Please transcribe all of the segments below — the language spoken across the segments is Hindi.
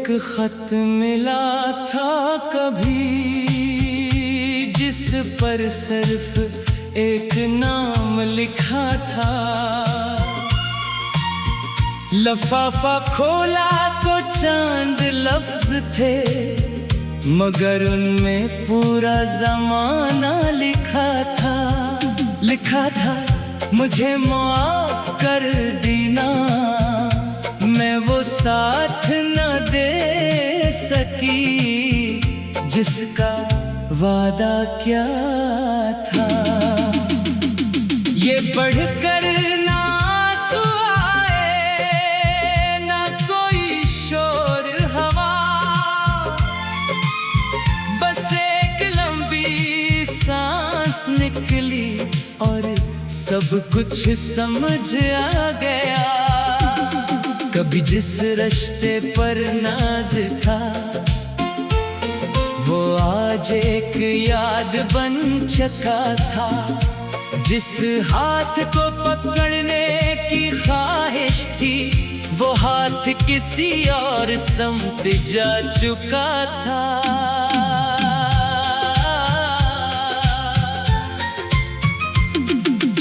खत मिला था कभी, जिस पर सिर्फ एक नाम लिखा था। लफाफा खोला तो चांद लफ्ज थे, मगर उनमें पूरा जमाना लिखा था। मुझे माफ कर देना, मैं वो साथ न दे सकी जिसका वादा क्या था। ये पढ़कर ना आंसू आए, ना कोई शोर हवा, बस एक लंबी सांस निकली और सब कुछ समझ आ गया। कभी जिस रिश्ते पर नाज था, वो आज एक याद बन चुका था। जिस हाथ को पकड़ने की ख्वाहिश थी, वो हाथ किसी और समत जा चुका था।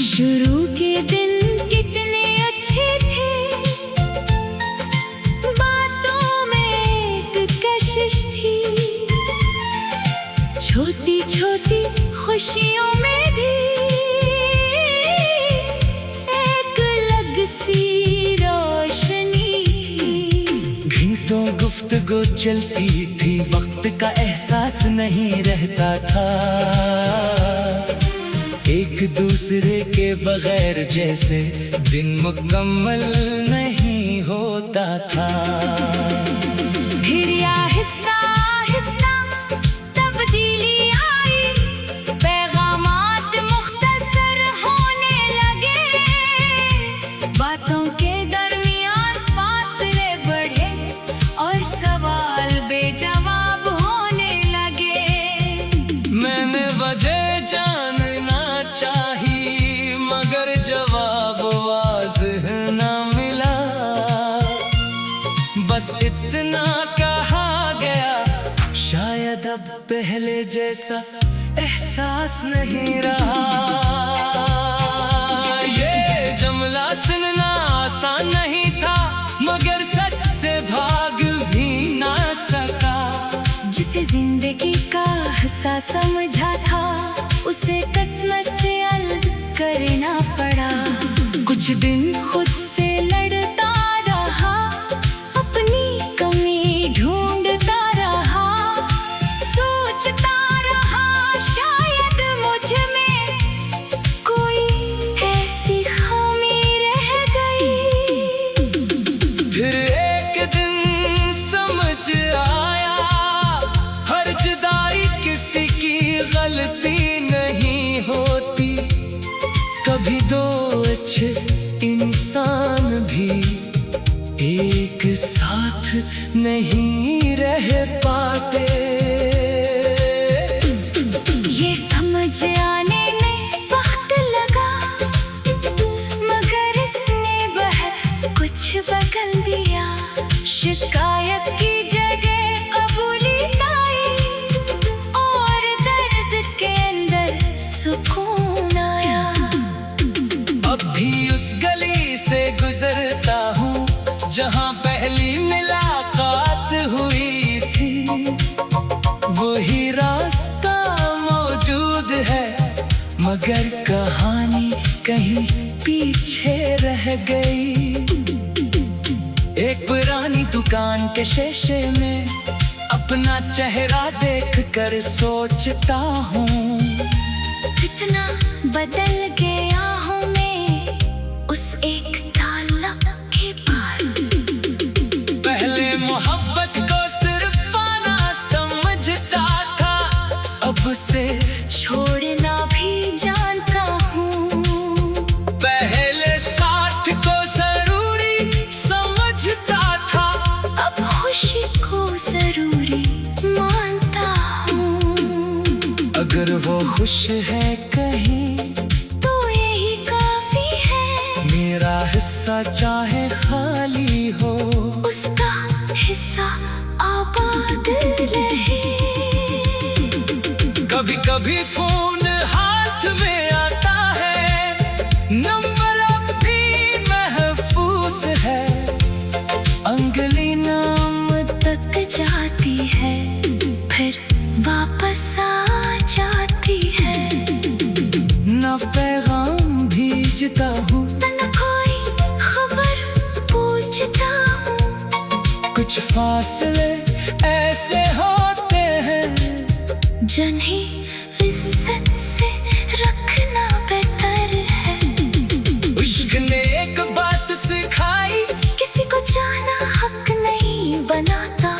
शुरू के दिन कितने अच्छे थे, बातों में एक कशिश थी। छोटी छोटी खुशियों में भी एक अलग सी रोशनी थी। घंटों गुफ्तगू चलती थी, वक्त का एहसास नहीं रहता था। एक दूसरे के बगैर जैसे दिन मुकम्मल नहीं होता था। फिर आहिस्ता आहिस्ता तब्दीली आई, पैगामात मुख्तसर होने लगे। बातों के दरमियान फासले बढ़े और सवाल बेजवाब होने लगे। मैंने वजह जानना चाहिए, मगर जवाब वाज़ेह ना मिला। बस इतना कहा गया, शायद अब पहले जैसा एहसास नहीं रहा। ये जुमला सुनना आसान नहीं था, मगर सच से भाग भी ना सका। जिसे जिंदगी का हिस्सा समझा था, उसे किस्मत से अलग करना पड़ा। कुछ दिन खुद से लड़ता रहा, अपनी कमी ढूंढता रहा। सोचता रहा शायद मुझ में कोई ऐसी खामी रह गई। फिर एक दिन समझ आया, हर जुदाई किसी की गलती नहीं होती। कभी दो अच्छे इंसान भी एक साथ नहीं रह पाते। ये समझ आने में वक्त लगा, मगर इसने बहुत कुछ बदल दिया। शिकायत की जगह कबूलियत आई, और दर्द के अंदर सुकून आया। अब भी उस गली से गुजरता हूँ जहाँ पहली मुलाकात हुई थी। वही रास्ता मौजूद है, मगर कहानी कहीं पीछे रह गई। एक पुरानी दुकान के शीशे में अपना चेहरा देखकर सोचता हूँ, कितना बदल गया हूँ मैं उस एक ताल्लुक के बाद। पहले मोहब्बत को सिर्फ पाना समझता था, अब से छोड़ना भी जानता हूँ। पहले साथ को जरूरी समझता था, अब खुशी को जरूरी मानता हूँ। अगर वो खुश है कहीं तो यही काफी है, मेरा हिस्सा चाहे खाली हो। उसका हिस्सा टेलीफोन हाथ में आता है, नंबर अब भी महफूज है, अंगुली नाम तक जाती है, फिर वापस आ जाती है। ना पैगाम भेजता हूँ, न कोई खबर पूछता हूँ, कुछ फासले ऐसे होते हैं, जिन्हें इज्जत से रखना बेहतर है। इश्क ने एक बात सिखाई, किसी को जाना हक नहीं बनाता,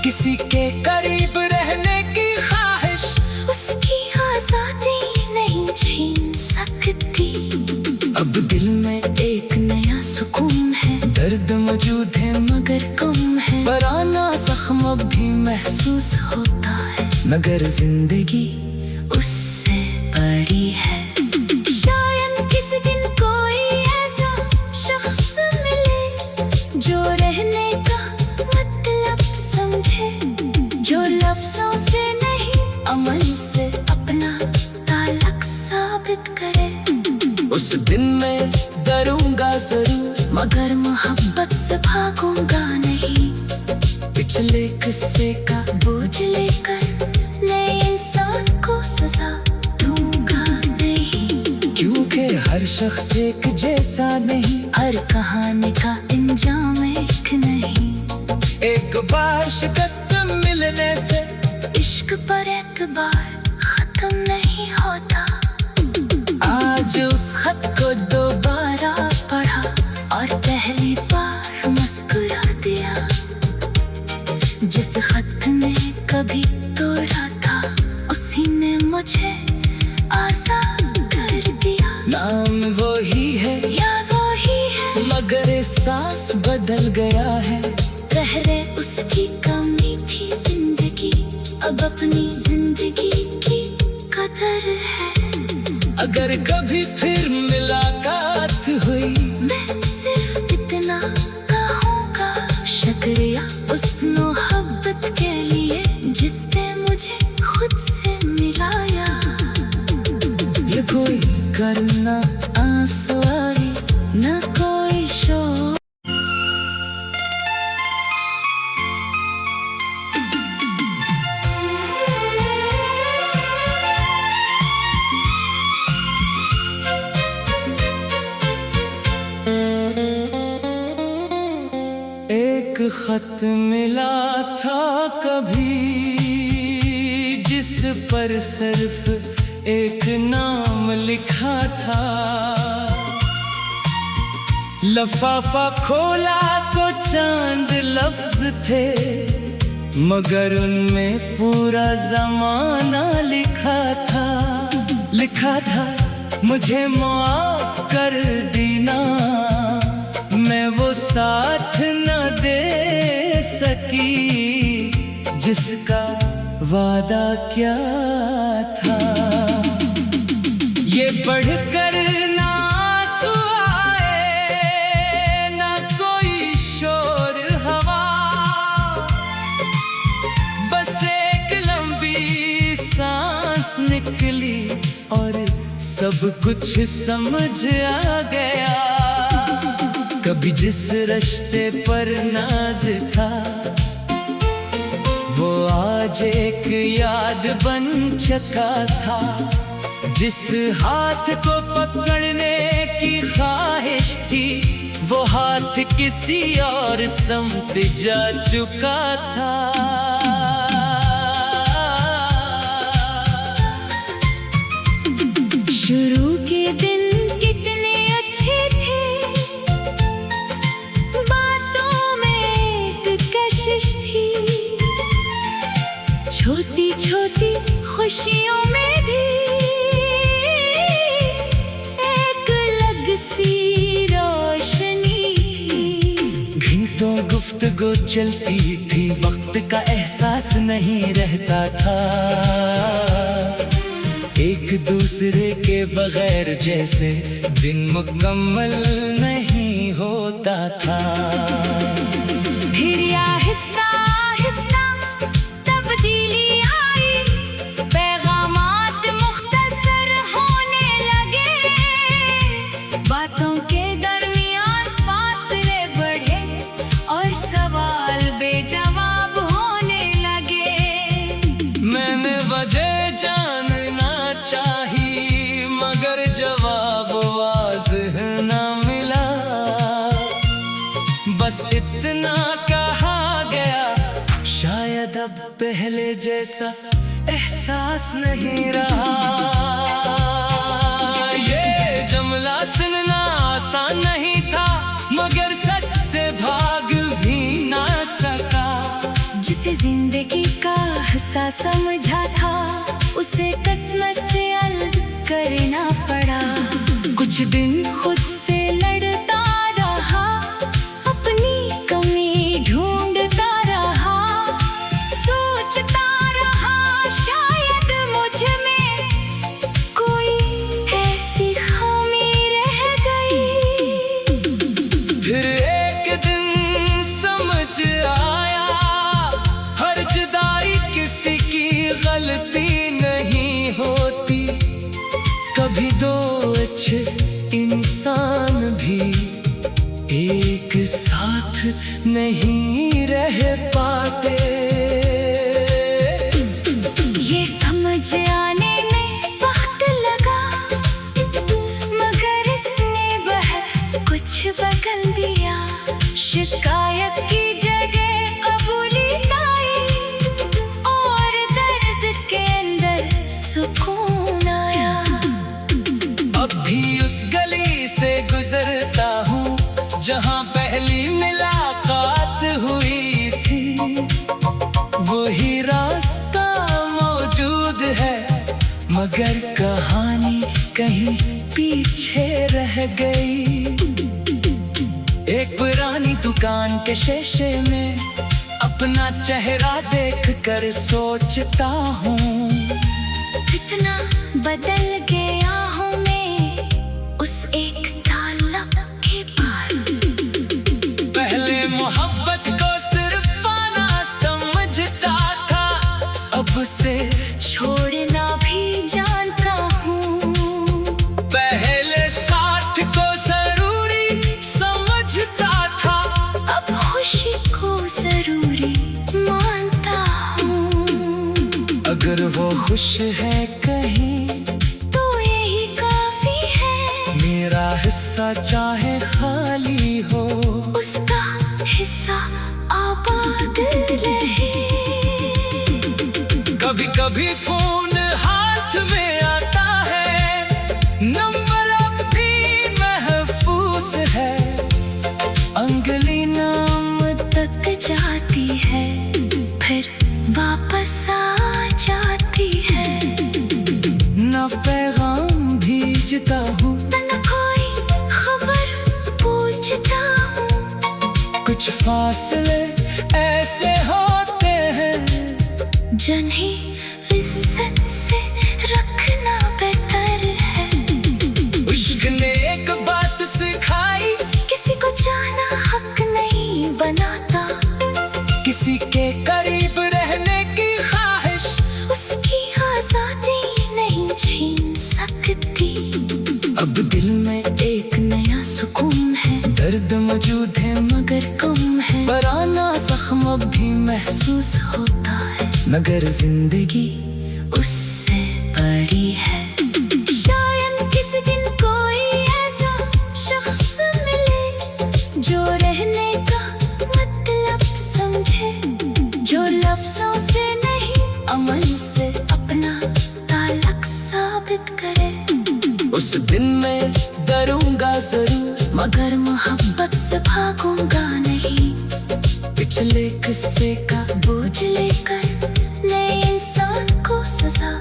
किसी के करीब रहने की ख्वाहिश उसकी आजादी नहीं छीन सकती। अब दिल में एक नया सुकून है, दर्द मौजूद है मगर कम है, पुराना जख्म अब भी महसूस होता है, मगर जिंदगी उससे बड़ी है। शायद किसी दिन कोई ऐसा शख्स मिले जो रहने का मतलब समझे, जो लफ्जों से नहीं अमल से अपना ताल्लुक साबित करे। उस दिन मैं डरूंगा जरूर, मगर मोहब्बत से भागूंगा नहीं, पिछले किस्से का बोझ लेकर नए इंसान को सजा दूंगा नहीं, क्योंकि हर शख्स एक जैसा नहीं, हर कहानी का इंजाम एक नहीं। एक बार शिकस्त मिलने से इश्क पर एतबार खत्म नहीं होता। आज उस खत को दोबारा पढ़ा और पहली बार मुस्कुरा दिया, जिस खत ने कभी तोड़ा था उसी ने मुझे आजाद कर दिया। नाम वो ही है, यार वो ही है, मगर एहसास बदल गया है। पहले उसकी कमी थी जिंदगी, अब अपनी जिंदगी की कदर है। अगर कभी फिर मुलाकात हुई, मैं सिर्फ इतना कहूँगा, शुक्रिया उस मोहब्बत के लिए जिसने मुझे खुद से मिलाया। ये कोई करना आंसू आई, न कोई शोर। एक खत मिला था कभी, जिस पर सिर्फ एक नाम लिखा था। लफाफा खोला तो चांद लफ्ज थे, मगर उनमें पूरा जमाना लिखा था मुझे माफ कर देना, मैं वो साथ न दे सकी जिसका वादा क्या था। ये पढ़कर ना आंसू आए, ना कोई शोर हवा, बस एक लंबी सांस निकली और सब कुछ समझ आ गया। कभी जिस रिश्ते पर नाज था, वो आज एक याद बन चुका था। जिस हाथ को पकड़ने की ख्वाहिश थी, वो हाथ किसी और समत जा चुका था। शुरू के दिन कितने अच्छे थे, बातों में एक कशिश थी, छोटी छोटी खुशियों में भी एक अलग सी रोशनी थी। घंटों गुफ्तगू चलती थी, वक्त का एहसास नहीं रहता था। एक दूसरे के बगैर जैसे दिन मुकम्मल नहीं होता था। फिर आहिस्ता आहिस्ता तब्दीली आई, पैगाम ना कहा गया। शायद अब पहले जैसा एहसास नहीं रहा। ये जुमला सुनना आसान नहीं था, मगर सच से भाग भी ना सका। जिसे जिंदगी का हिस्सा समझा था, उसे किस्मत से अलग करना पड़ा। कुछ दिन खुद से लड़ता रहा, अपनी कमी ढूंढता रहा। सोचता रहा शायद मुझ में कोई ऐसी खामी रह गई। फिर एक दिन समझ आया, हर जुदाई किसी की गलती नहीं होती। कभी दो अच्छे इंसान भी एक साथ नहीं रह पाते। ये समझ आने में वक्त लगा, मगर इसने बहुत कुछ बदल दिया। शिकायत की जगह कबूलियत आई, और दर्द के अंदर सुकून आया। अब भी उस गली से गुजरता हूँ जहाँ पहली मुलाकात हुई थी। वही रास्ता मौजूद है, मगर कहानी कहीं पीछे रह गई। एक पुरानी दुकान के शीशे में अपना चेहरा देख कर सोचता हूँ, कितना बदल गया हूँ मैं उस एक ताल्लुक के बाद। पहले मोहब्बत को सिर्फ पाना समझता था, अब से छोड़ना भी जानता हूँ। पहले साथ को जरूरी समझता था, अब खुशी को जरूरी मानता हूँ। अगर वो खुश है कहीं तो यही काफी है। मेरा हिस्सा चाहे खाली हो, उसका हिस्सा आबाद रहे। कभी कभी फोन हाथ में आता है, नंबर अब भी महफूज है। अंगली नाम तक जाती है, फिर वापस आ जाती है। न पैगाम भेजता हूँ, न कोई खबर पूछता हूँ। कुछ फासले ऐसे होते हैं जिन्हें इज्जत से रखना बेहतर है। इश्क ने एक बात सिखाई, किसी को जाना हक नहीं बनाता। किसी के करीब रहने की ख्वाहिश उसकी आजादी नहीं छीन सकती। अब दिल में एक नया सुकून है। दर्द मौजूद है मगर कम है, पुराना जख्म अब भी महसूस होता है, मगर जिंदगी उससे बड़ी है। शायद किसी दिन कोई ऐसा शख्स मिले जो रहने का मतलब समझे, जो लफ्जों से नहीं अमल से अपना ताल्लुक साबित करे। उस दिन मैं डरूंगा जरूर, मगर मोहब्बत से भागूंगा नहीं। पिछले किस्से का बोझ लेकर नए इंसान को सजा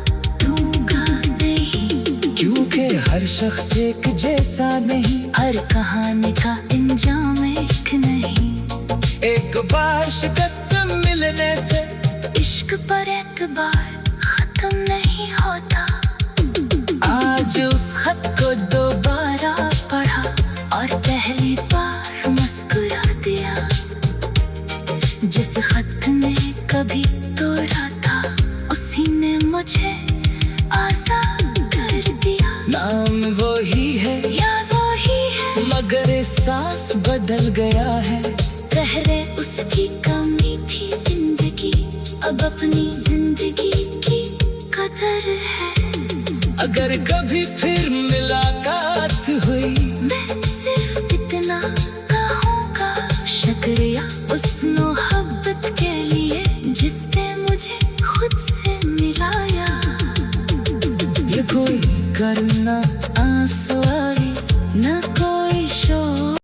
दूंगा नहीं। क्योंकि हर शख्स एक जैसा नहीं, हर कहानी का अंजाम एक नहीं। एक बार शिकस्त मिलने से इश्क पर एतबार खत्म नहीं होता। आज उस खत को दोबारा पढ़ा और पहली बार मुस्कुरा दिया। जिस खत ने कभी तोड़ा था, उसी ने मुझे आजाद कर दिया। नाम वही है, याद वही है, मगर एहसास बदल गया है। पहले उसकी कमी थी जिंदगी, अब अपनी जिंदगी की कदर है। अगर कभी फिर मुलाकात हुई, मैं सिर्फ इतना कहूँगा, शुक्रिया उस मोहब्बत के लिए जिसने मुझे खुद से मिलाया। ये कोई करना आंसू आए न कोई शोर।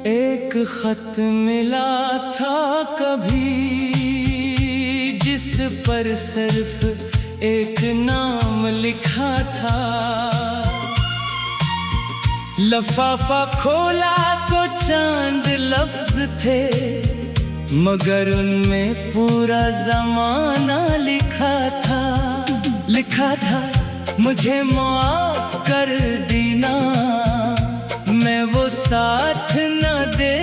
एक खत मिला था कभी जिस पर सिर्फ एक नाम लिखा था। लफाफा खोला तो चांद लफ्ज थे, मगर उनमें पूरा जमाना लिखा था। लिखा था मुझे माफ कर देना, मैं वो साथ न दे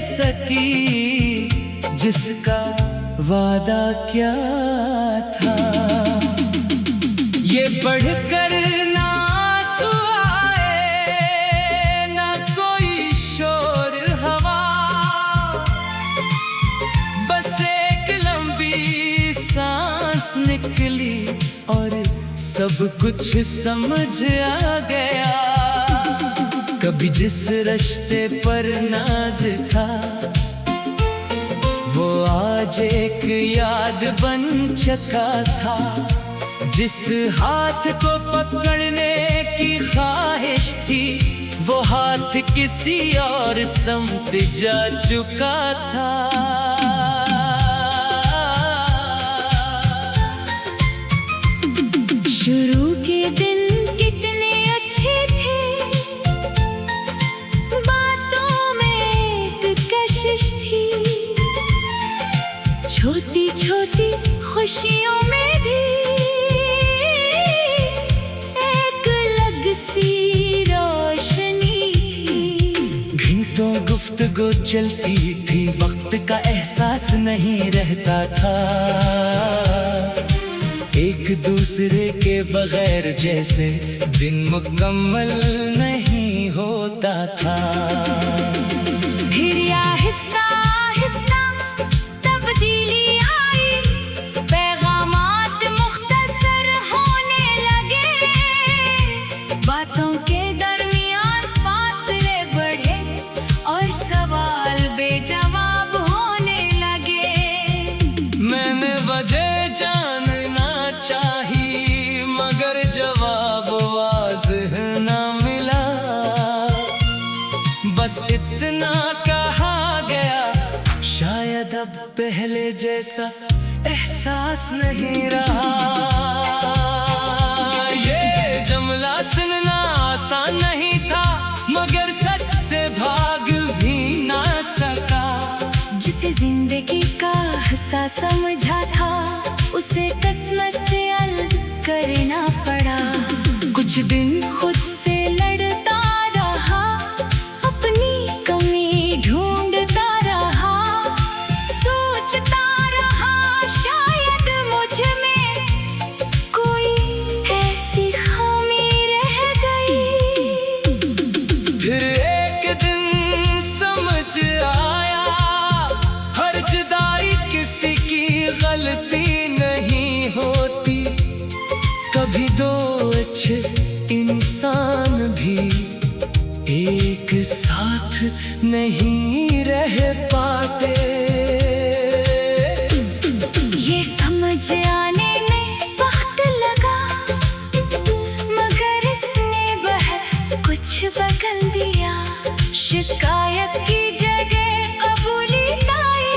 सकी जिसका वादा क्या था। ये पढ़कर ना आंसू आए ना कोई शोर हवा, बस एक लंबी सांस निकली और सब कुछ समझ आ गया। कभी जिस रिश्ते पर नाज था वो आज एक याद बन चुका था। जिस हाथ को पकड़ने की ख्वाहिश थी वो हाथ किसी और समझ जा चुका था। शुरू के दिन कितने अच्छे थे, बातों में एक कशिश थी। छोटी छोटी खुशियों में भी एक अलग सी रोशनी थी। घंटों गुफ्तगू चलती थी, वक्त का एहसास नहीं रहता था। एक दूसरे के बगैर जैसे दिन मुकम्मल नहीं होता था। फिर आहिस्ता आहिस्ता तब्दीली आई, पैगामात मुख्तसर होने लगे। बातों के दरमियान फासले बढ़े और सवाल बेजवाब होने लगे। मैंने वजह जानना चाही मगर जवाब वाज़ेह ना मिला। बस इतना कहा गया, शायद अब पहले जैसा एहसास नहीं रहा। ये जुमला सुनना आसान नहीं था, मगर सच से भाग भी ना सका। जिसे जिंदगी का हिस्सा समझा था उसे किस्मत से अलग करना पड़ा। कुछ दिन खुद से लड़ता रहा, अपनी कमी ढूंढता रहा। सोचता रहा शायद मुझ में कोई ऐसी खामी रह गई। फिर एक दिन समझ आया, हर जुदाई किसी की गलती नहीं होती। कभी दो अच्छे इंसान भी एक साथ नहीं रह पाते। ये समझ आने में वक्त लगा, मगर इसने बहर कुछ बदल दिया। शिकायत की जगह कबूलियत आई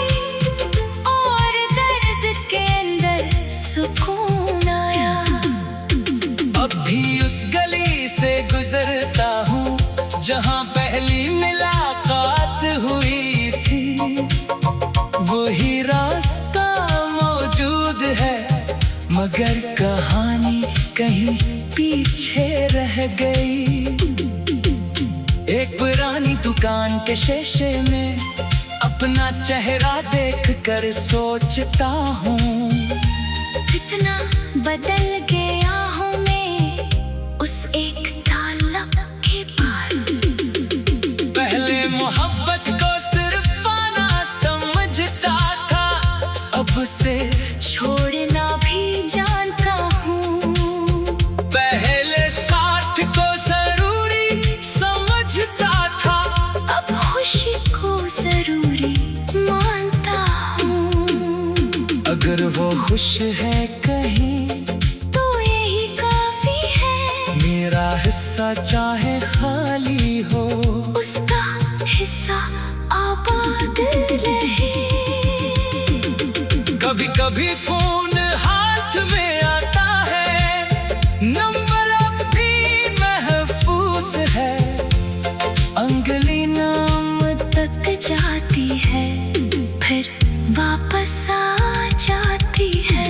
और दर्द के अंदर सुकून आया। अब भी उस गली से गुजरता हूँ जहाँ पहली मुलाकात हुई थी। वही रास्ता मौजूद है, मगर कहानी कहीं पीछे रह गई। एक पुरानी दुकान के शीशे में अपना चेहरा देख कर सोचता हूँ, कितना बदल गया हूँ मैं उस एक तालब के बाद। पहले मोहब्बत को सिर्फ उसे छोड़ना भी जानता हूँ। पहले साथ को जरूरी समझता था, अब खुशी को जरूरी मानता हूँ। अगर वो खुश है कहीं तो यही काफी है, मेरा हिस्सा चाहे खाली हो, उसका हिस्सा आबाद रहे। कभी कभी फोन हाथ में आता है, नंबर अब भी महफूज है, अंगुली नाम तक जाती है, फिर वापस आ जाती है।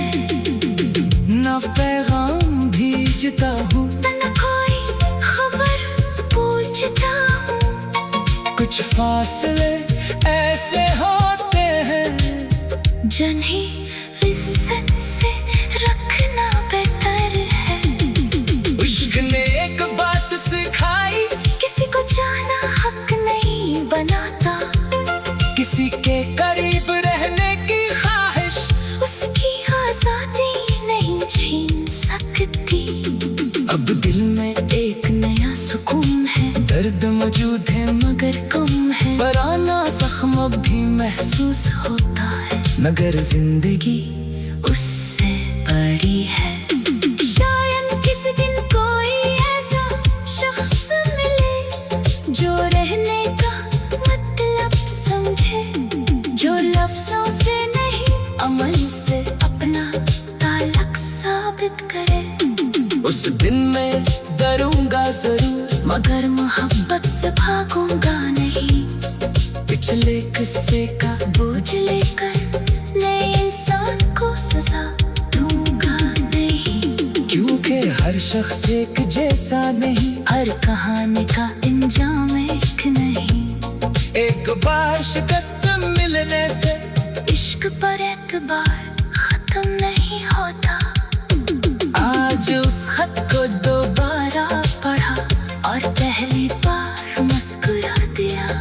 न पैगाम भेजता हूँ, न कोई खबर पूछता हूँ। कुछ फासले ऐसे होते हैं जिन्हें इज्जत से रखना बेहतर है। इश्क ने एक बात सिखाई, किसी को जाना हक नहीं बनाता, किसी के करीब रहने की ख्वाहिश उसकी आजादी नहीं छीन सकती। अब दिल में एक नया सुकून है, दर्द मौजूद है मगर कम है, पुराना जख्म अब भी महसूस होता है, मगर जिंदगी उससे बड़ी है। शायद किसी दिन कोई ऐसा शख्स मिले जो रहने का मतलब समझे, जो लफ्जों से नहीं अमल से अपना ताल्लुक साबित करे। उस दिन मैं डरूंगा जरूर, मगर मोहब्बत से भागूंगा नहीं। पिछले किस्से का बोझ लेकर नए इंसान को सजा दूंगा नहीं, क्योंकि हर शख्स एक जैसा नहीं, हर कहानी का अंजाम एक नहीं। एक बार शिकस्त मिलने से इश्क पर एतबार खत्म नहीं होता। आज उस खत को दोबारा पढ़ा और पहली बार मुस्कुरा दिया।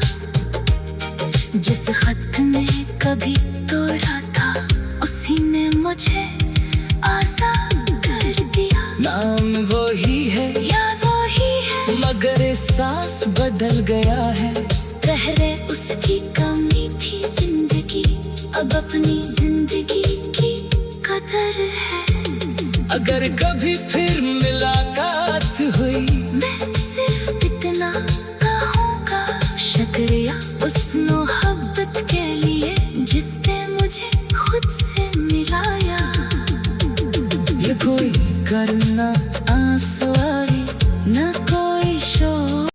जिस खत ने कभी तोड़ा था, उसी ने मुझे आजाद कर दिया। नाम वही है, याद वही है, मगर एहसास बदल गया है। पहले उसकी कमी थी जिंदगी, अब अपनी जिंदगी की कदर है। अगर कभी फिर मुलाकात हुई, मैं सिर्फ इतना कहूँगा, शुक्रिया उस मोहब्बत के लिए जिसने मुझे खुद से मिलाया। ये कोई करना